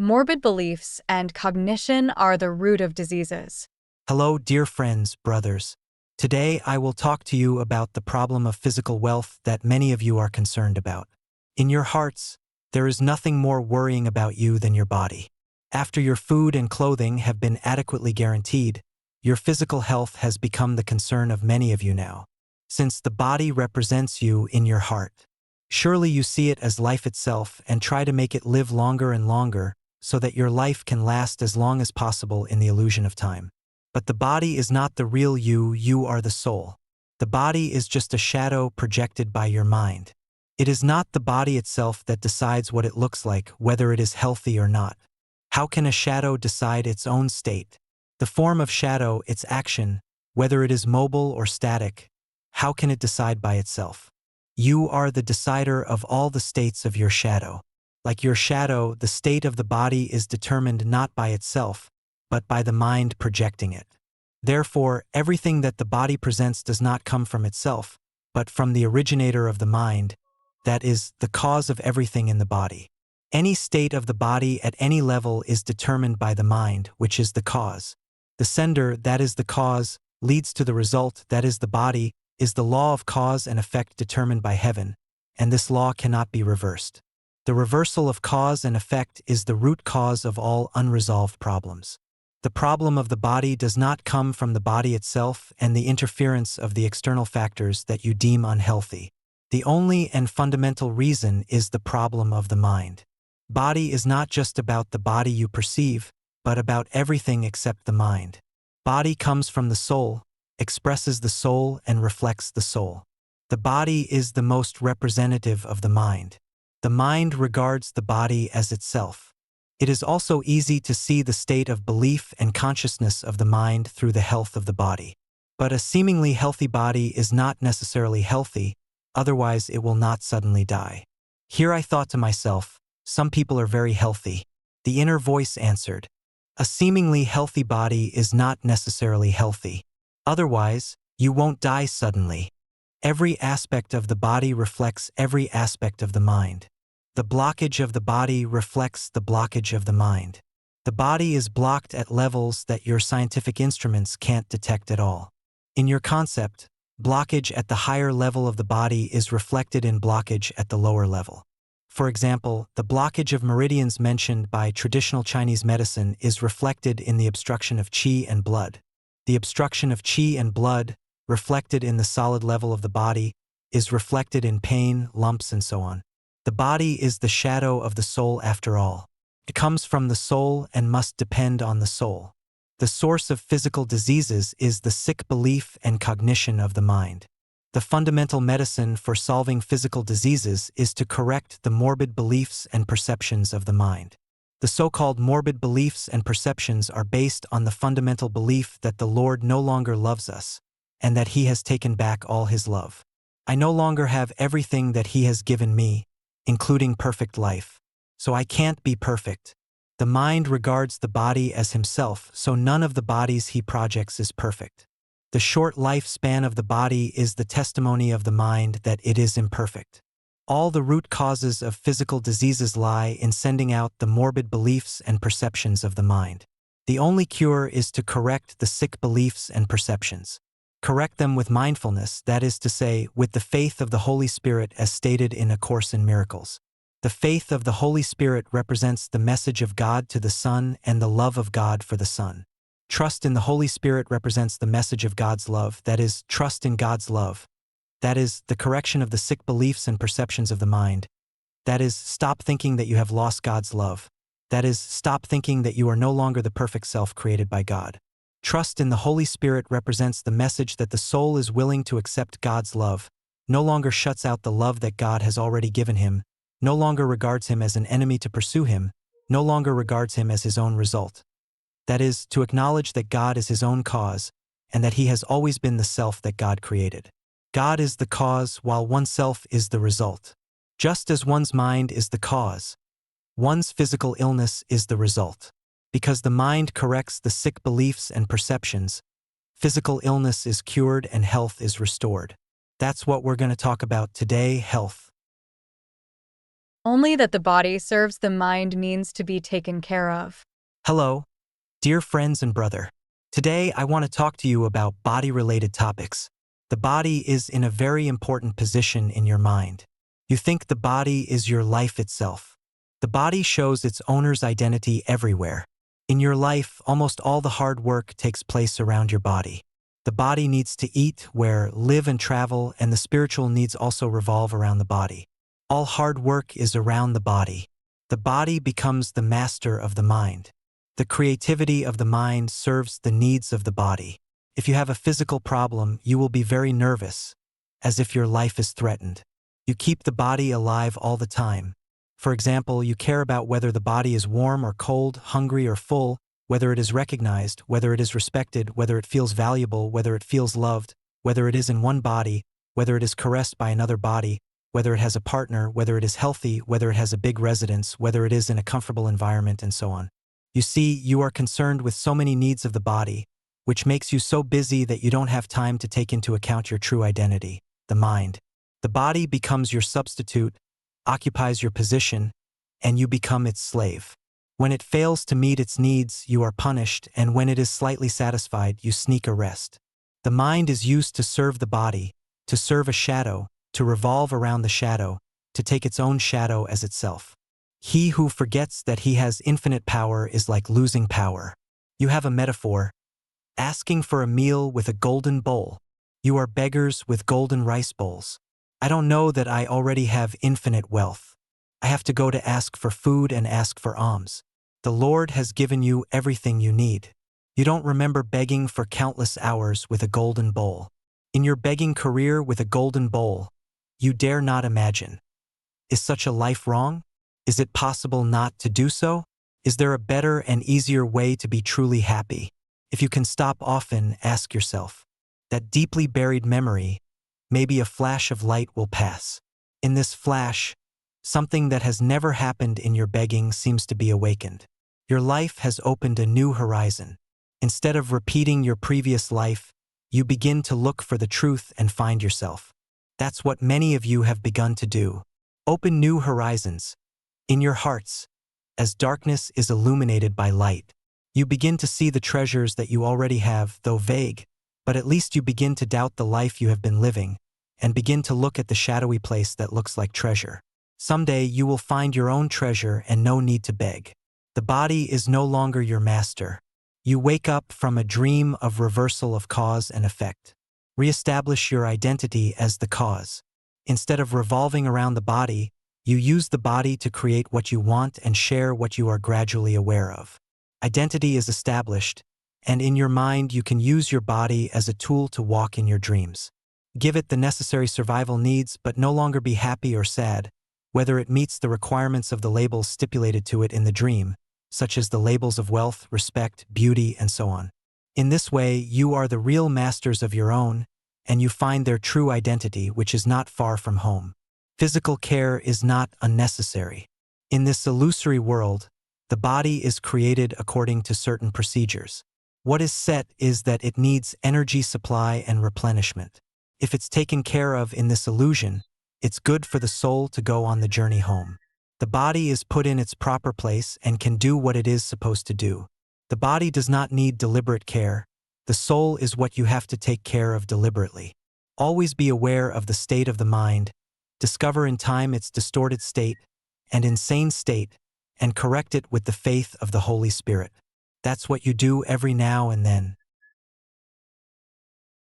Morbid beliefs and cognition are the root of diseases. Hello, dear friends, brothers. Today I will talk to you about the problem of physical wealth that many of you are concerned about. In your hearts, there is nothing more worrying about you than your body. After your food and clothing have been adequately guaranteed, your physical health has become the concern of many of you now, since the body represents you in your heart. Surely you see it as life itself and try to make it live longer and longer so that your life can last as long as possible in the illusion of time. But the body is not the real you, you are the soul. The body is just a shadow projected by your mind. It is not the body itself that decides what it looks like, whether it is healthy or not. How can a shadow decide its own state? The form of shadow, its action, whether it is mobile or static, how can it decide by itself? You are the decider of all the states of your shadow. Like your shadow, the state of the body is determined not by itself, but by the mind projecting it. Therefore, everything that the body presents does not come from itself, but from the originator of the mind, that is, the cause of everything in the body. Any state of the body at any level is determined by the mind, which is the cause. The sender, that is the cause, leads to the result, that is the body, is the law of cause and effect determined by heaven, and this law cannot be reversed. The reversal of cause and effect is the root cause of all unresolved problems. The problem of the body does not come from the body itself and the interference of the external factors that you deem unhealthy. The only and fundamental reason is the problem of the mind. Body is not just about the body you perceive, but about everything except the mind. Body comes from the soul, expresses the soul and reflects the soul. The body is the most representative of the mind. The mind regards the body as itself. It is also easy to see the state of belief and consciousness of the mind through the health of the body. But a seemingly healthy body is not necessarily healthy, otherwise it will not suddenly die. Here I thought to myself, some people are very healthy. The inner voice answered, a seemingly healthy body is not necessarily healthy. Otherwise, you won't die suddenly. Every aspect of the body reflects every aspect of the mind. The blockage of the body reflects the blockage of the mind. The body is blocked at levels that your scientific instruments can't detect at all. In your concept, blockage at the higher level of the body is reflected in blockage at the lower level. For example, the blockage of meridians mentioned by traditional Chinese medicine is reflected in the obstruction of qi and blood. The obstruction of qi and blood, reflected in the solid level of the body, is reflected in pain, lumps, and so on. The body is the shadow of the soul after all. It comes from the soul and must depend on the soul. The source of physical diseases is the sick belief and cognition of the mind. The fundamental medicine for solving physical diseases is to correct the morbid beliefs and perceptions of the mind. The so-called morbid beliefs and perceptions are based on the fundamental belief that the Lord no longer loves us, and that He has taken back all His love. I no longer have everything that He has given me, including perfect life, so I can't be perfect. The mind regards the body as himself, so none of the bodies he projects is perfect. The short lifespan of the body is the testimony of the mind that it is imperfect. All the root causes of physical diseases lie in sending out the morbid beliefs and perceptions of the mind. The only cure is to correct the sick beliefs and perceptions. Correct them with mindfulness, that is to say, with the faith of the Holy Spirit as stated in A Course in Miracles. The faith of the Holy Spirit represents the message of God to the Son and the love of God for the Son. Trust in the Holy Spirit represents the message of God's love, that is, trust in God's love. That is, the correction of the sick beliefs and perceptions of the mind. That is, stop thinking that you have lost God's love. That is, stop thinking that you are no longer the perfect self created by God. Trust in the Holy Spirit represents the message that the soul is willing to accept God's love, no longer shuts out the love that God has already given him, no longer regards him as an enemy to pursue him, no longer regards him as his own result. That is, to acknowledge that God is his own cause, and that he has always been the self that God created. God is the cause while oneself is the result. Just as one's mind is the cause, one's physical illness is the result. Because the mind corrects the sick beliefs and perceptions, physical illness is cured and health is restored. That's what we're going to talk about today, health. Only that the body serves the mind means to be taken care of. Hello, dear friends and brother. Today I want to talk to you about body-related topics. The body is in a very important position in your mind. You think the body is your life itself. The body shows its owner's identity everywhere. In your life, almost all the hard work takes place around your body. The body needs to eat, wear, live and travel, and the spiritual needs also revolve around the body. All hard work is around the body. The body becomes the master of the mind. The creativity of the mind serves the needs of the body. If you have a physical problem, you will be very nervous, as if your life is threatened. You keep the body alive all the time. For example, you care about whether the body is warm or cold, hungry or full, whether it is recognized, whether it is respected, whether it feels valuable, whether it feels loved, whether it is in one body, whether it is caressed by another body, whether it has a partner, whether it is healthy, whether it has a big residence, whether it is in a comfortable environment, and so on. You see, you are concerned with so many needs of the body, which makes you so busy that you don't have time to take into account your true identity, the mind. The body becomes your substitute, occupies your position, and you become its slave. When it fails to meet its needs, you are punished, and when it is slightly satisfied, you sneak a rest. The mind is used to serve the body, to serve a shadow, to revolve around the shadow, to take its own shadow as itself. He who forgets that he has infinite power is like losing power. You have a metaphor, asking for a meal with a golden bowl. You are beggars with golden rice bowls. I don't know that I already have infinite wealth. I have to go to ask for food and ask for alms. The Lord has given you everything you need. You don't remember begging for countless hours with a golden bowl. In your begging career with a golden bowl, you dare not imagine. Is such a life wrong? Is it possible not to do so? Is there a better and easier way to be truly happy? If you can stop often, ask yourself. That deeply buried memory, maybe a flash of light will pass. In this flash, something that has never happened in your begging seems to be awakened. Your life has opened a new horizon. Instead of repeating your previous life, you begin to look for the truth and find yourself. That's what many of you have begun to do. Open new horizons. In your hearts, as darkness is illuminated by light, you begin to see the treasures that you already have, though vague, but at least you begin to doubt the life you have been living, and begin to look at the shadowy place that looks like treasure. Someday you will find your own treasure and no need to beg. The body is no longer your master. You wake up from a dream of reversal of cause and effect. Re-establish your identity as the cause. Instead of revolving around the body, you use the body to create what you want and share what you are gradually aware of. Identity is established, and in your mind you can use your body as a tool to walk in your dreams. Give it the necessary survival needs, but no longer be happy or sad, whether it meets the requirements of the labels stipulated to it in the dream, such as the labels of wealth, respect, beauty, and so on. In this way, you are the real masters of your own, and you find their true identity, which is not far from home. Physical care is not unnecessary. In this illusory world, the body is created according to certain procedures. What is set is that it needs energy supply and replenishment. If it's taken care of in this illusion, it's good for the soul to go on the journey home. The body is put in its proper place and can do what it is supposed to do. The body does not need deliberate care. The soul is what you have to take care of deliberately. Always be aware of the state of the mind, discover in time its distorted state and insane state, and correct it with the faith of the Holy Spirit. That's what you do every now and then.